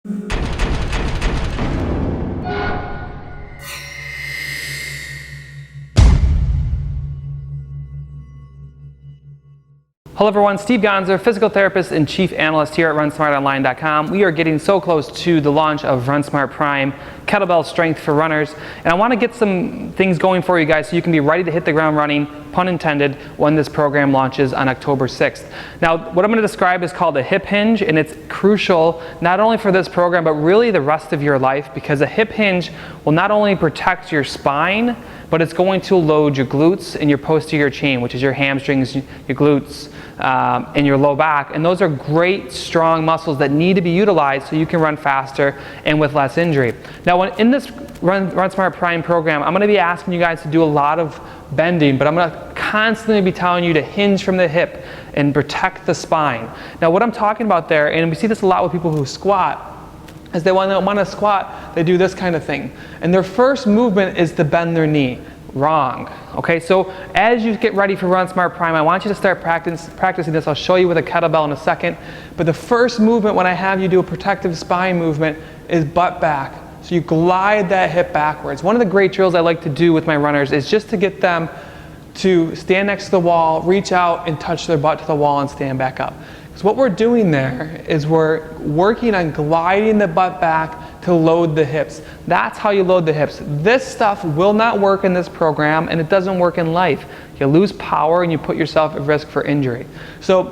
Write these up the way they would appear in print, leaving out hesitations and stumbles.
Hello everyone, Steve Gonzer, physical therapist and chief analyst here at RunSmartOnline.com. We are getting so close to the launch of RunSmart PRIME, Kettlebell Strength for runners, and I want to get some things going for you guys so you can be ready to hit the ground running, pun intended, when this program launches on October 6th. Now, what I'm going to describe is called a hip hinge, and it's crucial not only for this program, but really the rest of your life, because a hip hinge will not only protect your spine, but it's going to load your glutes and your posterior chain, which is your hamstrings, your glutes, and your low back. And those are great, strong muscles that need to be utilized so you can run faster and with less injury. Now, in this RunSmart PRIME program, I'm going to be asking you guys to do a lot of bending, but I'm going to constantly be telling you to hinge from the hip and protect the spine. Now, what I'm talking about there, and we see this a lot with people who squat, is they want to squat, they do this kind of thing. And their first movement is to bend their knee. Wrong. Okay, so as you get ready for RunSmart PRIME, I want you to start practicing this. I'll show you with a kettlebell in a second. But the first movement when I have you do a protective spine movement is butt back. So you glide that hip backwards. One of the great drills I like to do with my runners is just to get them to stand next to the wall, reach out and touch their butt to the wall and stand back up. So what we're doing there is we're working on gliding the butt back to load the hips. That's how you load the hips. This stuff will not work in this program, and it doesn't work in life. You lose power and you put yourself at risk for injury. So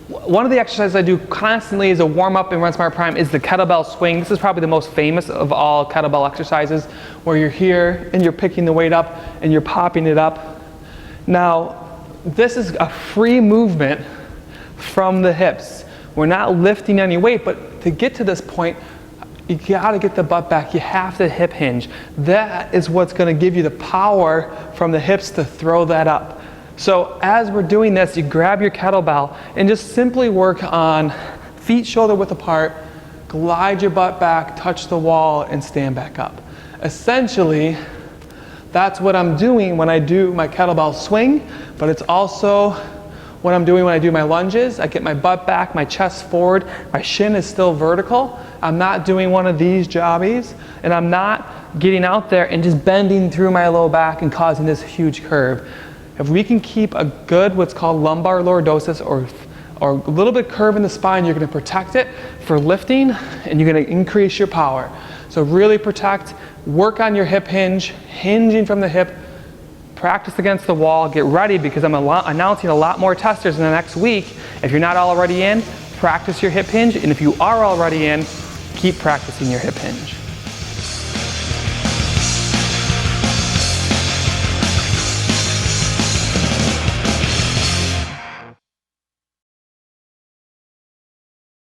one of the exercises I do constantly as a warm-up in RunSmart PRIME is the kettlebell swing. This is probably the most famous of all kettlebell exercises, where you're here and you're picking the weight up and you're popping it up. Now, this is a free movement from the hips. We're not lifting any weight, but to get to this point, you gotta get the butt back. You have to hip hinge. That is what's gonna give you the power from the hips to throw that up. So as we're doing this, you grab your kettlebell and just simply work on feet shoulder width apart, glide your butt back, touch the wall, and stand back up. Essentially, that's what I'm doing when I do my kettlebell swing, but it's also what I'm doing when I do my lunges. I get my butt back, my chest forward, my shin is still vertical. I'm not doing one of these jobbies, and I'm not getting out there and just bending through my low back and causing this huge curve. If we can keep a good, what's called lumbar lordosis, or a little bit curve in the spine, you're gonna protect it for lifting, and you're gonna increase your power. So really protect, work on your hip hinge, hinging from the hip, practice against the wall, get ready, because I'm announcing a lot more testers in the next week. If you're not already in, practice your hip hinge, and if you are already in, keep practicing your hip hinge.